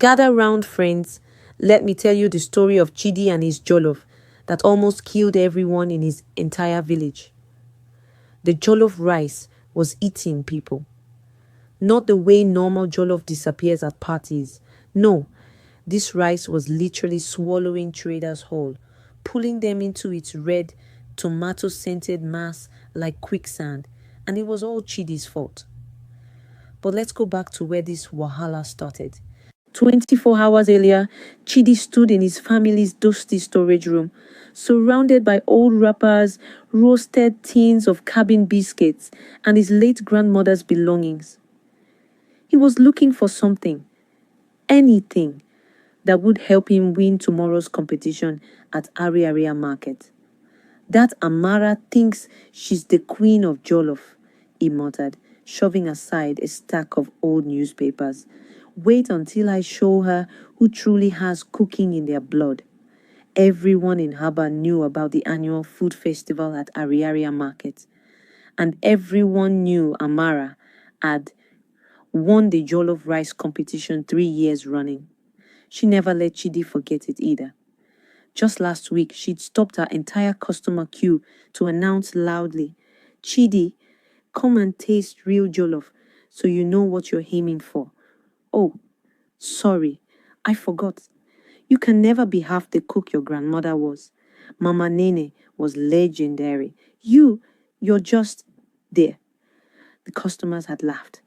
Gather round, friends. Let me tell you the story of Chidi and his Jollof that almost killed everyone in his entire village. The Jollof rice was eating people. Not the way normal Jollof disappears at parties. No, this rice was literally swallowing traders whole, pulling them into its red, tomato-scented mass like quicksand, and it was all Chidi's fault. But let's go back to where this wahala started. 24 hours earlier, Chidi stood in his family's dusty storage room, surrounded by old wrappers, roasted tins of cabin biscuits, and his late grandmother's belongings. He was looking for something, anything, that would help him win tomorrow's competition at Ariaria Market. That Amara thinks she's the queen of Jollof, he muttered, shoving aside a stack of old newspapers. Wait until I show her who truly has cooking in their blood. Everyone in Haba knew about the annual food festival at Ariaria Market, and everyone knew Amara had won the Jollof rice competition 3 years running. She never let Chidi forget it either. Just last week, she'd stopped her entire customer queue to announce loudly, "Chidi, come and taste real Jollof so you know what you're aiming for." "Oh, sorry, I forgot. You can never be half the cook your grandmother was. Mama Nene was legendary. You're just there." The customers had laughed.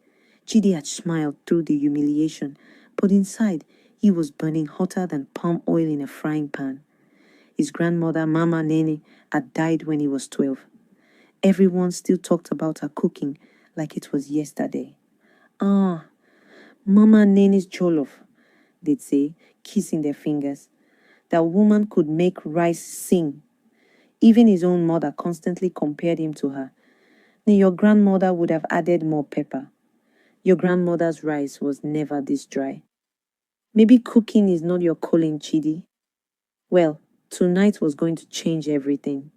Chidi had smiled through the humiliation, but inside, he was burning hotter than palm oil in a frying pan. His grandmother, Mama Nene, had died when he was 12. Everyone still talked about her cooking like it was yesterday. "Ah, Mama Nene's Jollof," they'd say, kissing their fingers. That woman could make rice sing. Even his own mother constantly compared him to her. Your grandmother would have added more pepper. Your grandmother's rice was never this dry. Maybe cooking is not your calling, Chidi. Well, tonight was going to change everything.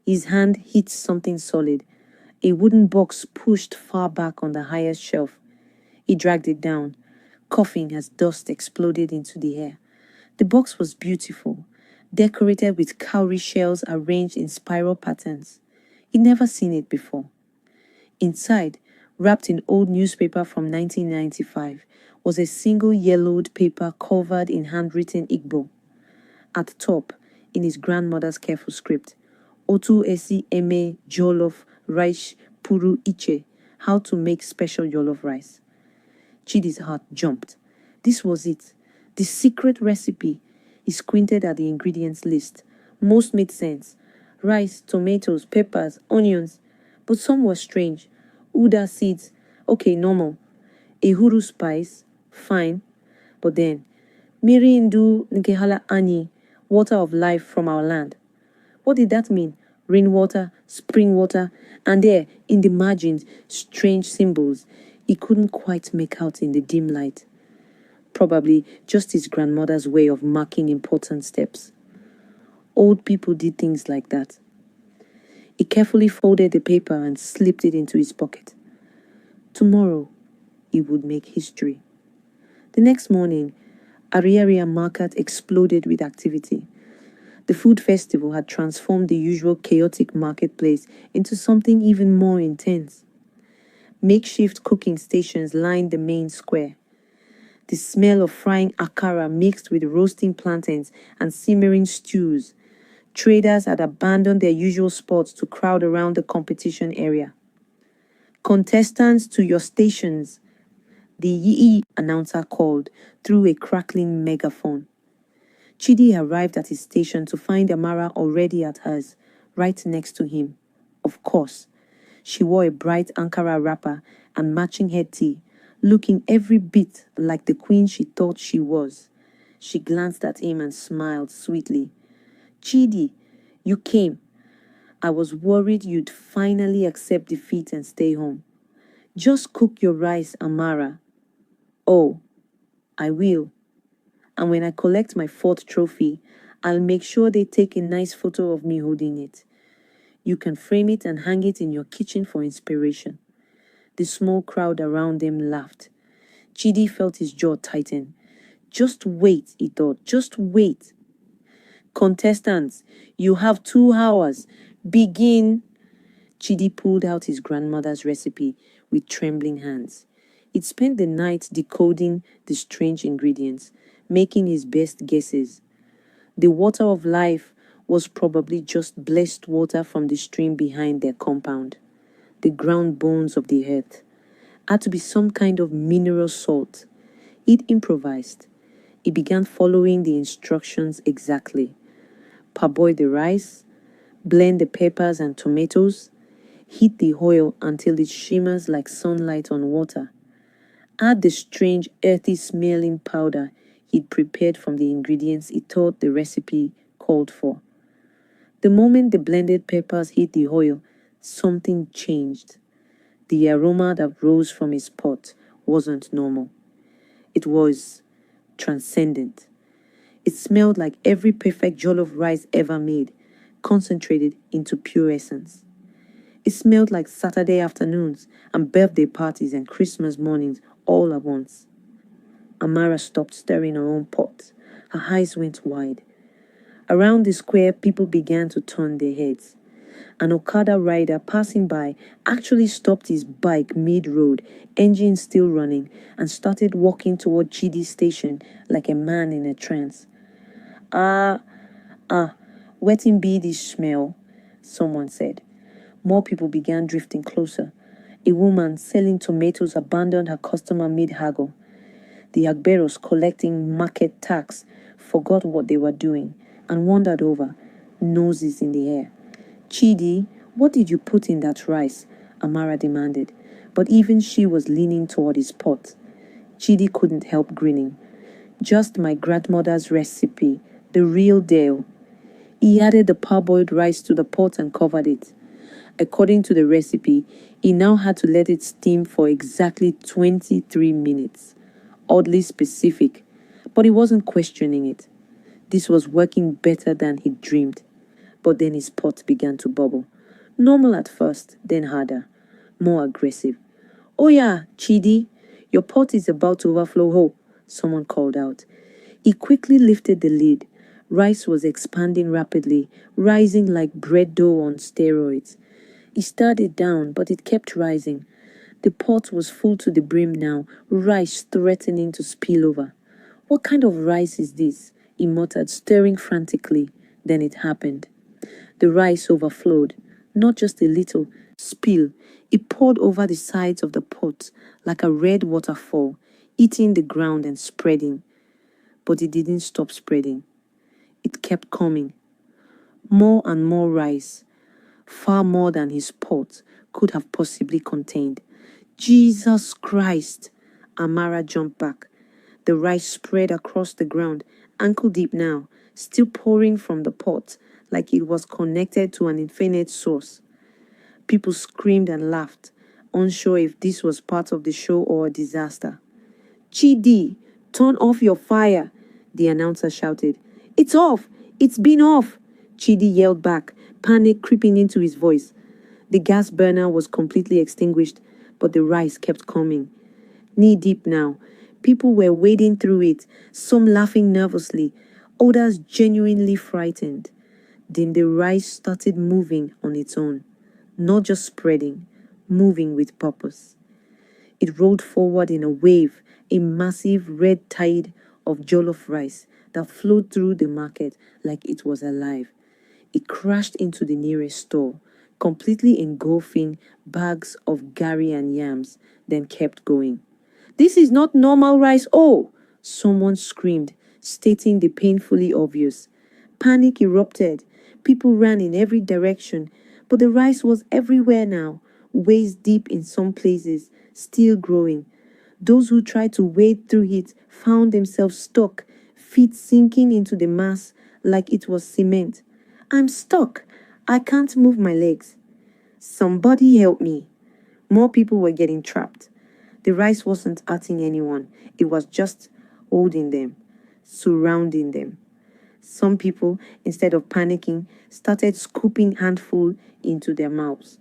His hand hit something solid, a wooden box pushed far back on the highest shelf. He dragged it down, coughing as dust exploded into the air. The box was beautiful, decorated with cowrie shells arranged in spiral patterns. He'd never seen it before. Inside, wrapped in old newspaper from 1995, was a single yellowed paper covered in handwritten Igbo. At the top, in his grandmother's careful script, "Otu esi eme Jollof rice puru iche," how to make special Jollof rice. Chidi's heart jumped. This was it, the secret recipe. He squinted at the ingredients list. Most made sense. Rice, tomatoes, peppers, onions. But some were strange. Uda seeds, okay, normal. Ehuru spice, fine. But then, Miri Indu Nkehala Ani, water of life from our land. What did that mean? Rainwater, spring water, and there, in the margins, strange symbols he couldn't quite make out in the dim light. Probably just his grandmother's way of marking important steps. Old people did things like that. He carefully folded the paper and slipped it into his pocket. Tomorrow, he would make history. The next morning, Ariaria Market exploded with activity. The food festival had transformed the usual chaotic marketplace into something even more intense. Makeshift cooking stations lined the main square. The smell of frying akara mixed with roasting plantains and simmering stews. Traders had abandoned their usual spots to crowd around the competition area. "Contestants to your stations," the Yi announcer called through a crackling megaphone. Chidi arrived at his station to find Amara already at hers, right next to him. Of course. She wore a bright Ankara wrapper and matching head tee, looking every bit like the queen she thought she was. She glanced at him and smiled sweetly. "Chidi, you came. I was worried you'd finally accept defeat and stay home. Just cook your rice, Amara." "Oh, I will. And when I collect my 4th trophy, I'll make sure they take a nice photo of me holding it. You can frame it and hang it in your kitchen for inspiration." The small crowd around them laughed. Chidi felt his jaw tighten. Just wait, he thought. Just wait. Contestants, you have 2 hours. Begin. Chidi pulled out his grandmother's recipe with trembling hands. He'd spent the night decoding the strange ingredients, making his best guesses. The water of life was probably just blessed water from the stream behind their compound. The ground bones of the earth had to be some kind of mineral salt. He'd improvised. He began following the instructions exactly. Parboil the rice, blend the peppers and tomatoes, heat the oil until it shimmers like sunlight on water. Add the strange earthy smelling powder he'd prepared from the ingredients he thought the recipe called for. The moment the blended peppers hit the oil, something changed. The aroma that rose from his pot wasn't normal. It was transcendent. It smelled like every perfect jollof rice ever made, concentrated into pure essence. It smelled like Saturday afternoons and birthday parties and Christmas mornings all at once. Amara stopped stirring her own pot. Her eyes went wide. Around the square, people began to turn their heads. An Okada rider passing by actually stopped his bike mid-road, engine still running, and started walking toward Chidi's station like a man in a trance. Wetting be this smell, someone said. More people began drifting closer. A woman selling tomatoes abandoned her customer mid-haggle. The agberos collecting market tax forgot what they were doing and wandered over, noses in the air. Chidi, what did you put in that rice? Amara demanded, but even she was leaning toward his pot. Chidi couldn't help grinning. Just my grandmother's recipe, the real deal. He added the parboiled rice to the pot and covered it. According to the recipe, he now had to let it steam for exactly 23 minutes. Oddly specific, but he wasn't questioning it. This was working better than he'd dreamed. But then his pot began to bubble. Normal at first, then harder, more aggressive. Oh yeah, Chidi, your pot is about to overflow. Oh, someone called out. He quickly lifted the lid. Rice was expanding rapidly, rising like bread dough on steroids. He stirred it down, but it kept rising. The pot was full to the brim now, rice threatening to spill over. What kind of rice is this? He muttered, stirring frantically. Then it happened. The rice overflowed, not just a little, spill. It poured over the sides of the pot like a red waterfall, eating the ground and spreading. But it didn't stop spreading. It kept coming. More and more rice, far more than his pot could have possibly contained. Jesus Christ! Amara jumped back. The rice spread across the ground, ankle deep now, still pouring from the pot like it was connected to an infinite source. People screamed and laughed, unsure if this was part of the show or a disaster. Chidi, turn off your fire, the announcer shouted. It's off! It's been off! Chidi yelled back, panic creeping into his voice. The gas burner was completely extinguished, but the rice kept coming. Knee-deep now, people were wading through it, some laughing nervously, others genuinely frightened. Then the rice started moving on its own, not just spreading, moving with purpose. It rolled forward in a wave, a massive red tide of jollof rice that flowed through the market like it was alive. It crashed into the nearest store, completely engulfing bags of gari and yams, then kept going. This is not normal rice, oh! Someone screamed, stating the painfully obvious. Panic erupted. People ran in every direction, but the rice was everywhere now, waist deep in some places, still growing. Those who tried to wade through it found themselves stuck, feet sinking into the mass like it was cement. I'm stuck. I can't move my legs. Somebody help me. More people were getting trapped. The rice wasn't hurting anyone. It was just holding them, surrounding them. Some people, instead of panicking, started scooping handful into their mouths.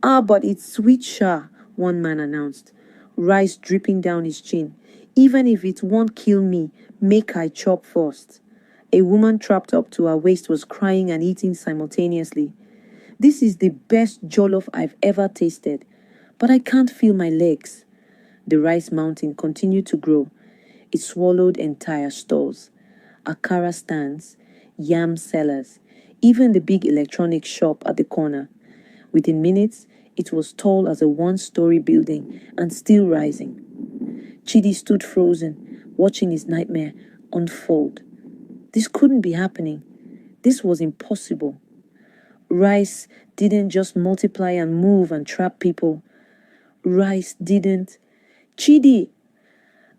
But it's sweet, Shah, one man announced, rice dripping down his chin. Even if it won't kill me, make I chop first. A woman trapped up to her waist was crying and eating simultaneously. This is the best jollof I've ever tasted, but I can't feel my legs. The rice mountain continued to grow. It swallowed entire stalls, akara stands, yam sellers, even the big electronics shop at the corner. Within minutes, it was tall as a one-story building and still rising. Chidi stood frozen, watching his nightmare unfold. This couldn't be happening. This was impossible. Rice didn't just multiply and move and trap people. Rice didn't. Chidi!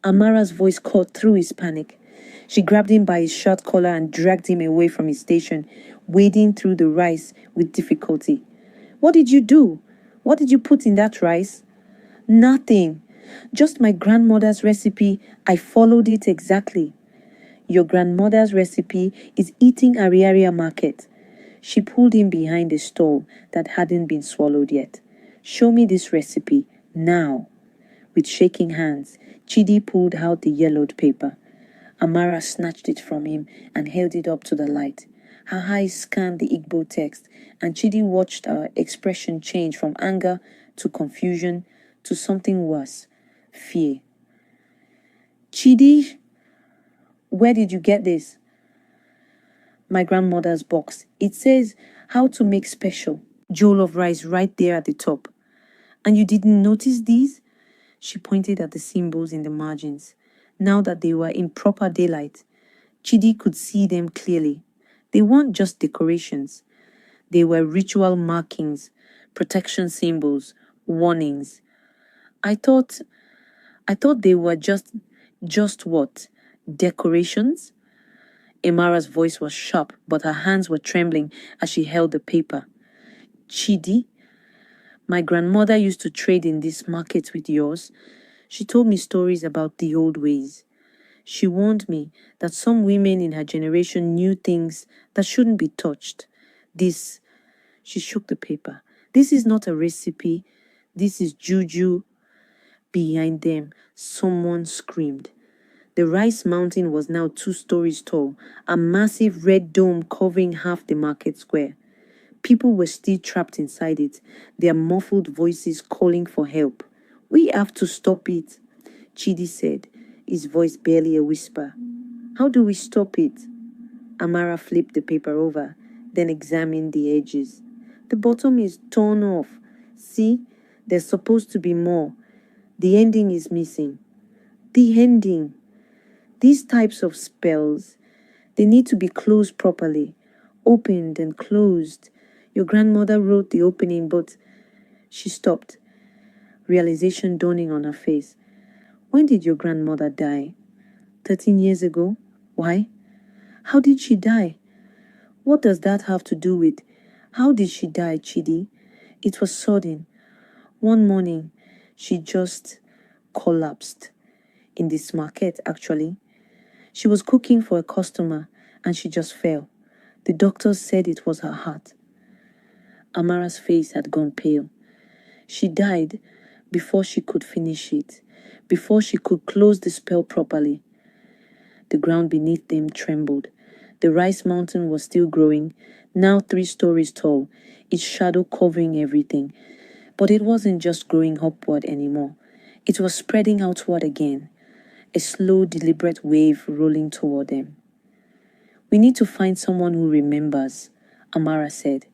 Amara's voice cut through his panic. She grabbed him by his shirt collar and dragged him away from his station, wading through the rice with difficulty. What did you do? What did you put in that rice? Nothing. Just my grandmother's recipe. I followed it exactly. Your grandmother's recipe is eating Ariaria Market. She pulled him behind a stall that hadn't been swallowed yet. Show me this recipe, now. With shaking hands, Chidi pulled out the yellowed paper. Amara snatched it from him and held it up to the light. Her eyes scanned the Igbo text, and Chidi watched her expression change from anger to confusion to something worse, fear. Chidi, where did you get this? My grandmother's box. It says how to make special jollof rice right there at the top. And you didn't notice these? She pointed at the symbols in the margins. Now that they were in proper daylight, Chidi could see them clearly. They weren't just decorations. They were ritual markings, protection symbols, warnings. I thought they were just what? Decorations? Amara's voice was sharp, but her hands were trembling as she held the paper. Chidi, my grandmother used to trade in this market with yours. She told me stories about the old ways. She warned me that some women in her generation knew things that shouldn't be touched. She shook the paper. This is not a recipe. This is juju. Behind them, someone screamed. The rice mountain was now 2 stories tall, a massive red dome covering half the market square. People were still trapped inside it, their muffled voices calling for help. We have to stop it, Chidi said, his voice barely a whisper. How do we stop it? Amara flipped the paper over, then examined the edges. The bottom is torn off. See, there's supposed to be more. The ending is missing. The ending. These types of spells, they need to be closed properly, opened and closed. Your grandmother wrote the opening, but she stopped, realization dawning on her face. When did your grandmother die? 13 years ago? Why? How did she die? What does that have to do with? How did she die, Chidi? It was sudden. One morning, she just collapsed. In this market, actually. She was cooking for a customer and she just fell. The doctors said it was her heart. Amara's face had gone pale. She died before she could finish it, before she could close the spell properly. The ground beneath them trembled. The rice mountain was still growing, now 3 stories tall, its shadow covering everything. But it wasn't just growing upward anymore. It was spreading outward again, a slow, deliberate wave rolling toward them. We need to find someone who remembers, Amara said,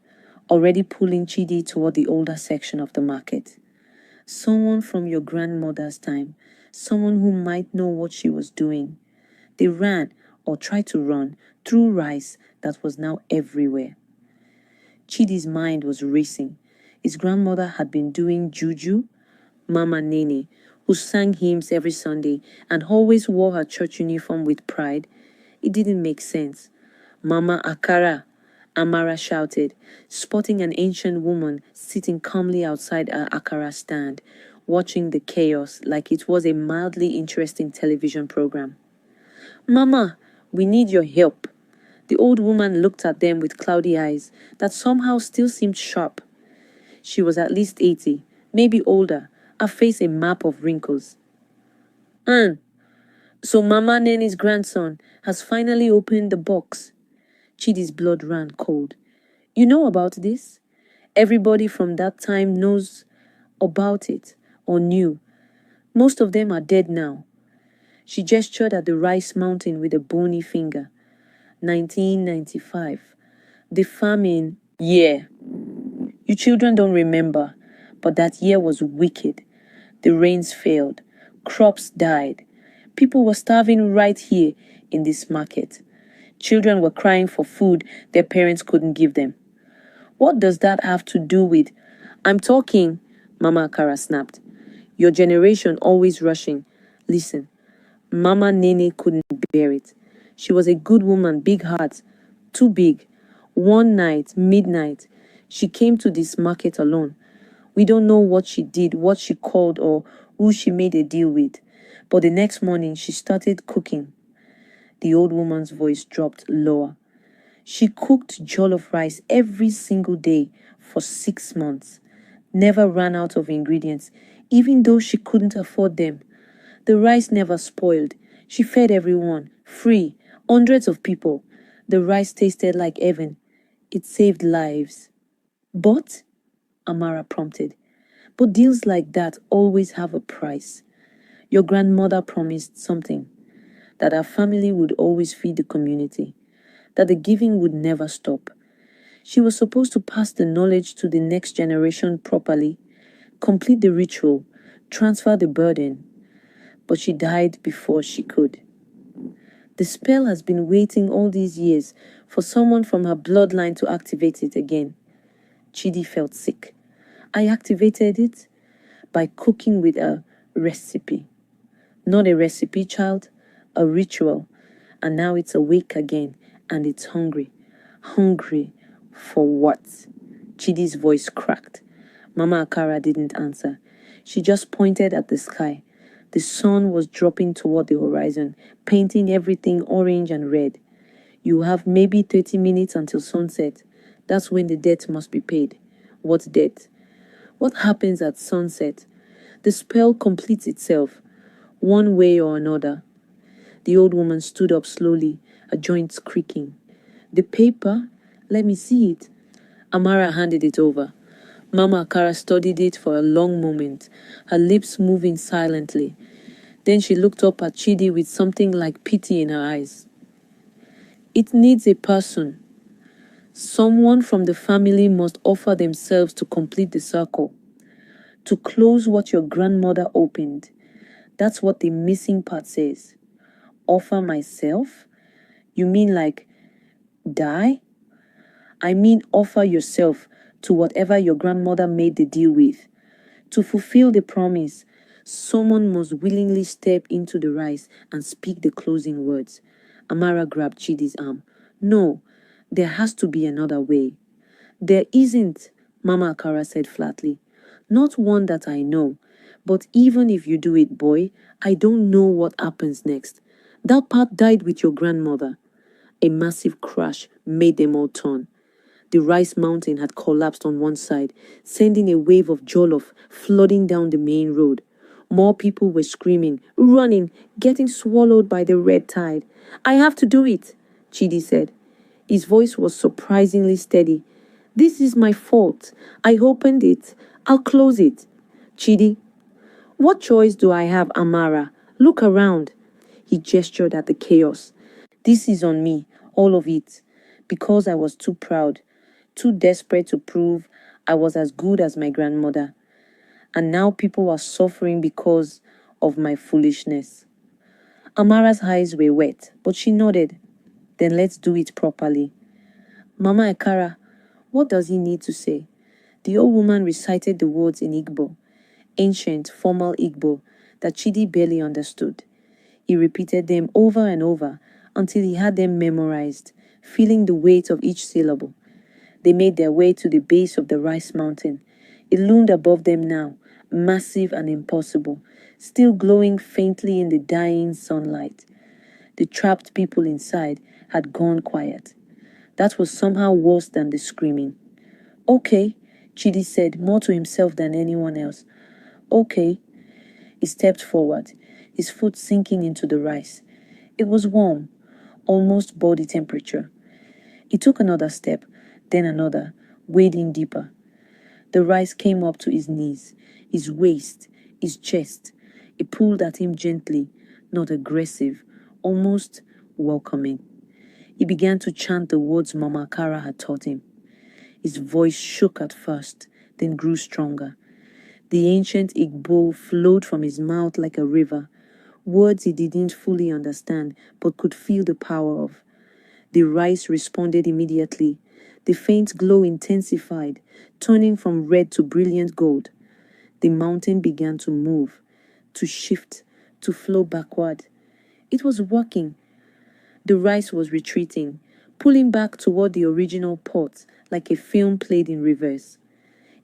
already pulling Chidi toward the older section of the market. Someone from your grandmother's time, someone who might know what she was doing. They ran, or tried to run, through rice that was now everywhere. Chidi's mind was racing. His grandmother had been doing juju, Mama Nene, who sang hymns every Sunday and always wore her church uniform with pride. It didn't make sense. Mama Akara, Amara shouted, spotting an ancient woman sitting calmly outside her Akara stand, watching the chaos like it was a mildly interesting television program. Mama, we need your help. The old woman looked at them with cloudy eyes that somehow still seemed sharp. She was at least 80, maybe older, her face a map of wrinkles. So Mama Neni's grandson has finally opened the box. Chidi's blood ran cold. You know about this? Everybody from that time knows about it or knew. Most of them are dead now. She gestured at the rice mountain with a bony finger. 1995. The famine. Yeah. You children don't remember, but that year was wicked. The rains failed. Crops died. People were starving right here in this market. Children were crying for food their parents couldn't give them. What does that have to do with... I'm talking, Mama Akara snapped. Your generation always rushing. Listen, Mama Nene couldn't bear it. She was a good woman, big heart, too big. One night, midnight, she came to this market alone. We don't know what she did, what she called, or who she made a deal with. But the next morning, she started cooking. The old woman's voice dropped lower. She cooked jollof rice every single day for 6 months. Never ran out of ingredients, even though she couldn't afford them. The rice never spoiled. She fed everyone, free, hundreds of people. The rice tasted like heaven. It saved lives. But, Amara prompted, but deals like that always have a price. Your grandmother promised something, that our family would always feed the community, that the giving would never stop. She was supposed to pass the knowledge to the next generation properly, complete the ritual, transfer the burden. But she died before she could. The spell has been waiting all these years for someone from her bloodline to activate it again. Chidi felt sick. I activated it by cooking with a recipe. Not a recipe, child, a ritual. And now it's awake again, and it's hungry. Hungry for what? Chidi's voice cracked. Mama Akara didn't answer. She just pointed at the sky. The sun was dropping toward the horizon, painting everything orange and red. You have maybe 30 minutes until sunset. That's when the debt must be paid. What debt? What happens at sunset? The spell completes itself, one way or another. The old woman stood up slowly, her joints creaking. The paper? Let me see it. Amara handed it over. Mama Akara studied it for a long moment, her lips moving silently. Then she looked up at Chidi with something like pity in her eyes. It needs a person. Someone from the family must offer themselves to complete the circle, to close what your grandmother opened. That's what the missing part says. Offer myself? You mean like die? I mean offer yourself to whatever your grandmother made the deal with. To fulfill the promise, someone must willingly step into the rice and speak the closing words. Amara grabbed Chidi's arm. No, there has to be another way. There isn't, Mama Akara said flatly. Not one that I know. But even if you do it, boy, I don't know what happens next. That part died with your grandmother. A massive crash made them all turn. The rice mountain had collapsed on one side, sending a wave of jollof flooding down the main road. More people were screaming, running, getting swallowed by the red tide. I have to do it, Chidi said. His voice was surprisingly steady. This is my fault. I opened it. I'll close it. Chidi, what choice do I have, Amara? Look around. He gestured at the chaos. This is on me, all of it, because I was too proud, too desperate to prove I was as good as my grandmother. And now people are suffering because of my foolishness. Amara's eyes were wet, but she nodded. Then let's do it properly. Mama Akara, what does he need to say? The old woman recited the words in Igbo, ancient, formal Igbo, that Chidi barely understood. He repeated them over and over until he had them memorized, feeling the weight of each syllable. They made their way to the base of the rice mountain. It loomed above them now, massive and impossible, still glowing faintly in the dying sunlight. The trapped people inside had gone quiet. That was somehow worse than the screaming. Okay, Chidi said, more to himself than anyone else. Okay. He stepped forward, his foot sinking into the rice. It was warm, almost body temperature. He took another step, then another, wading deeper. The rice came up to his knees, his waist, his chest. It pulled at him gently, not aggressive, almost welcoming. He began to chant the words Mama Kara had taught him. His voice shook at first, then grew stronger. The ancient Igbo flowed from his mouth like a river, words he didn't fully understand but could feel the power of. The rice responded immediately. The faint glow intensified, turning from red to brilliant gold. The mountain began to move, to shift, to flow backward. It was working. The rice was retreating, pulling back toward the original pot like a film played in reverse.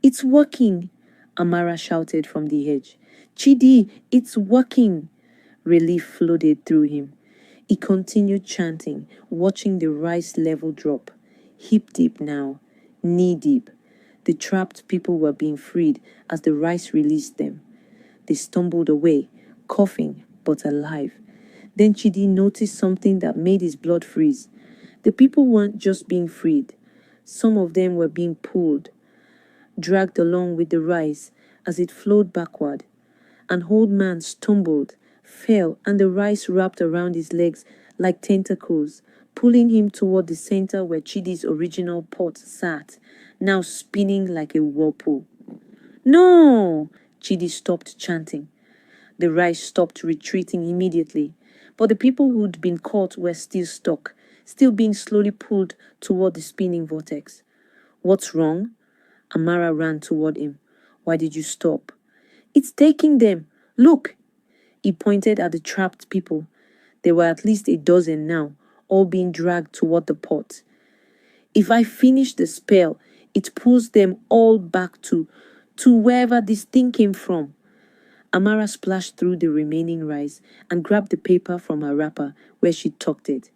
"It's working!" Amara shouted from the edge. "Chidi, it's working!" Relief flooded through him. He continued chanting, watching the rice level drop. Hip deep now, knee deep. The trapped people were being freed as the rice released them. They stumbled away, coughing but alive. Then Chidi noticed something that made his blood freeze. The people weren't just being freed. Some of them were being pulled, dragged along with the rice as it flowed backward. An old man stumbled, fell, and the rice wrapped around his legs like tentacles, pulling him toward the center where Chidi's original pot sat, now spinning like a whirlpool. "No!" Chidi stopped chanting. The rice stopped retreating immediately, but the people who'd been caught were still stuck, still being slowly pulled toward the spinning vortex. "What's wrong?" Amara ran toward him. "Why did you stop?" "It's taking them. Look!" He pointed at the trapped people. There were at least a dozen now, all being dragged toward the pot. "If I finish the spell, it pulls them all back to wherever this thing came from." Amara splashed through the remaining rice and grabbed the paper from her wrapper where she tucked it.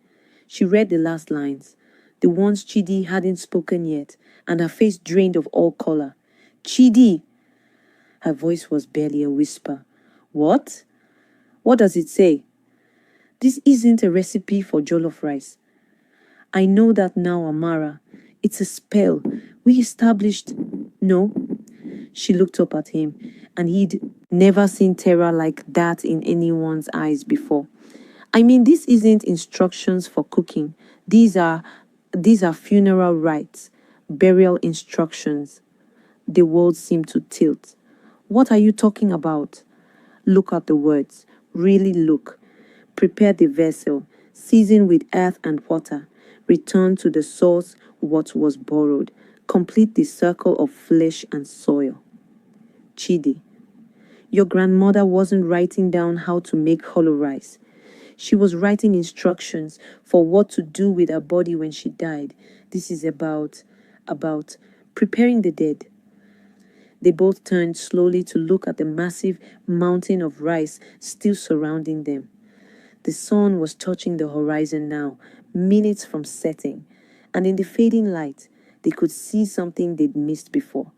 She read the last lines, the ones Chidi hadn't spoken yet, and her face drained of all color. "Chidi!" Her voice was barely a whisper. "What? What does it say?" "This isn't a recipe for jollof rice." "I know that now, Amara. It's a spell. We established..." "No." She looked up at him, and he'd never seen terror like that in anyone's eyes before. "I mean, this isn't instructions for cooking. These are funeral rites, burial instructions." The world seemed to tilt. "What are you talking about?" "Look at the words. Really look. Prepare the vessel. Season with earth and water. Return to the source what was borrowed. Complete the circle of flesh and soil." Chidi, your grandmother wasn't writing down how to make hollow rice. She was writing instructions for what to do with her body when she died. This is about preparing the dead. They both turned slowly to look at the massive mountain of rice still surrounding them. The sun was touching the horizon now, minutes from setting, and in the fading light, they could see something they'd missed before.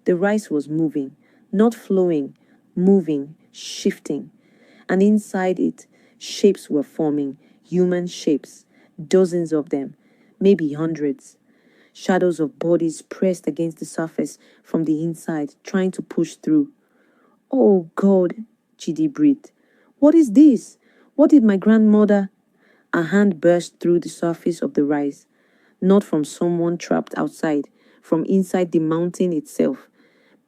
The rice was moving, not flowing, moving, shifting, and inside it, shapes were forming, human shapes, dozens of them, maybe hundreds. Shadows of bodies pressed against the surface from the inside, trying to push through. "Oh God," Chidi breathed. "What is this? What did my grandmother..." A hand burst through the surface of the rice, not from someone trapped outside, from inside the mountain itself.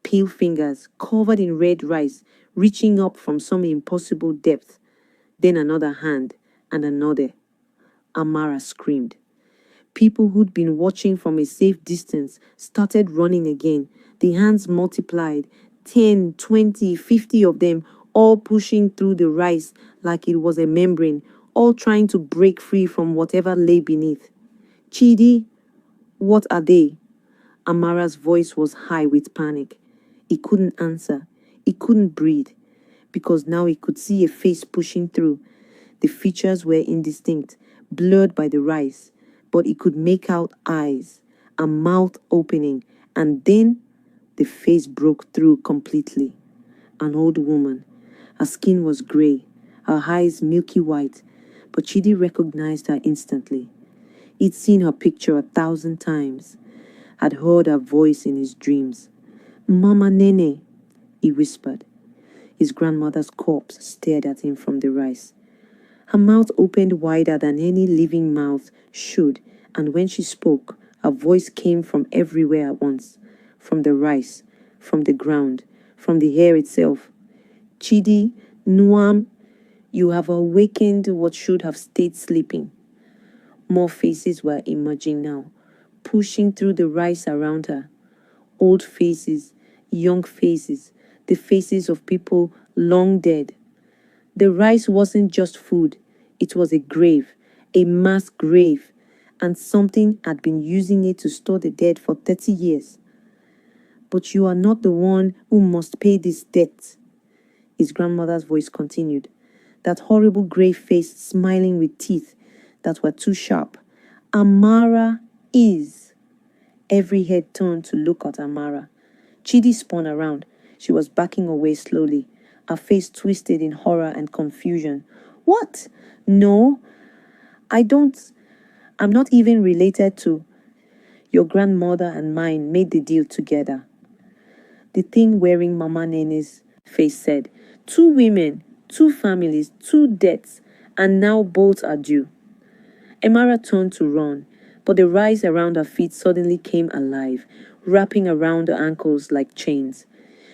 Pale fingers, covered in red rice, reaching up from some impossible depth. Then another hand, and another. Amara screamed. People who'd been watching from a safe distance started running again. The hands multiplied, 10, 20, 50 of them, all pushing through the rice like it was a membrane, all trying to break free from whatever lay beneath. "Chidi, what are they?" Amara's voice was high with panic. He couldn't answer. He couldn't breathe, because now he could see a face pushing through. The features were indistinct, blurred by the rice, but he could make out eyes, a mouth opening, and then the face broke through completely. An old woman. Her skin was gray, her eyes milky white, but Chidi recognized her instantly. He'd seen her picture 1,000 times, had heard her voice in his dreams. Mama Nene, he whispered. His grandmother's corpse stared at him from the rice. Her mouth opened wider than any living mouth should, and when she spoke, her voice came from everywhere at once, from the rice, from the ground, from the air itself. Chidi, Nuam, you have awakened what should have stayed sleeping. More faces were emerging now, pushing through the rice around her. Old faces, young faces, the faces of people long dead. The rice wasn't just food, it was a grave, a mass grave, and something had been using it to store the dead for 30 years. But you are not the one who must pay this debt, his grandmother's voice continued, that horrible grey face smiling with teeth that were too sharp. Amara is. Every head turned to look at Amara. Chidi spun around. She was backing away slowly, her face twisted in horror and confusion. What? No, I'm not even related to. Your grandmother and mine made the deal together. The thing wearing Mama Nene's face said, 2 women, 2 families, 2 deaths, and now both are due. Amara turned to run, but the rice around her feet suddenly came alive, wrapping around her ankles like chains.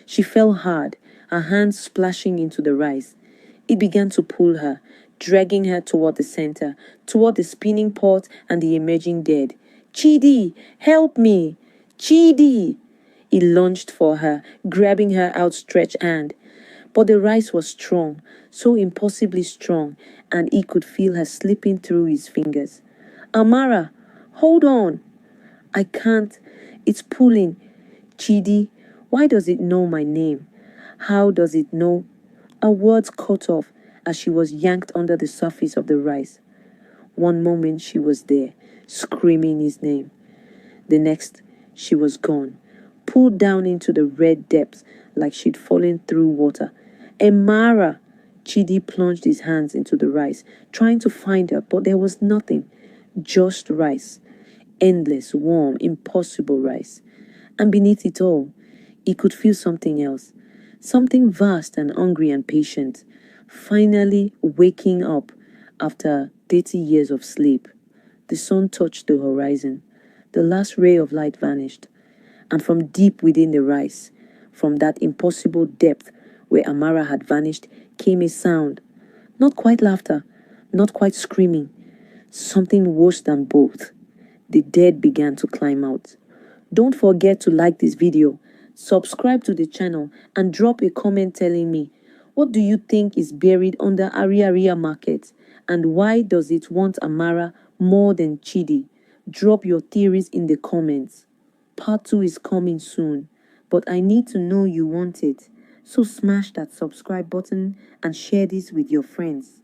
She fell hard, her hands splashing into the rice. It began to pull her, dragging her toward the center, toward the spinning pot and the emerging dead. Chidi, help me! Chidi! He lunged for her, grabbing her outstretched hand. But the rice was strong, so impossibly strong, and he could feel her slipping through his fingers. Amara, hold on! I can't. It's pulling. Chidi, why does it know my name? How does it know? Her words cut off as she was yanked under the surface of the rice. One moment she was there, screaming his name. The next, she was gone, pulled down into the red depths like she'd fallen through water. Amara! Chidi plunged his hands into the rice, trying to find her, but there was nothing. Just rice. Endless, warm, impossible rice. And beneath it all, he could feel something else. Something vast and hungry and patient, finally waking up after 30 years of sleep. The sun touched the horizon. The last ray of light vanished. And from deep within the rice, from that impossible depth where Amara had vanished, came a sound. Not quite laughter, not quite screaming. Something worse than both. The dead began to climb out. Don't forget to like this video, subscribe to the channel, and drop a comment telling me, what do you think is buried under Ariaria Market, and why does it want Amara more than Chidi? Drop your theories in the comments. Part 2 is coming soon, but I need to know you want it. So smash that subscribe button and share this with your friends.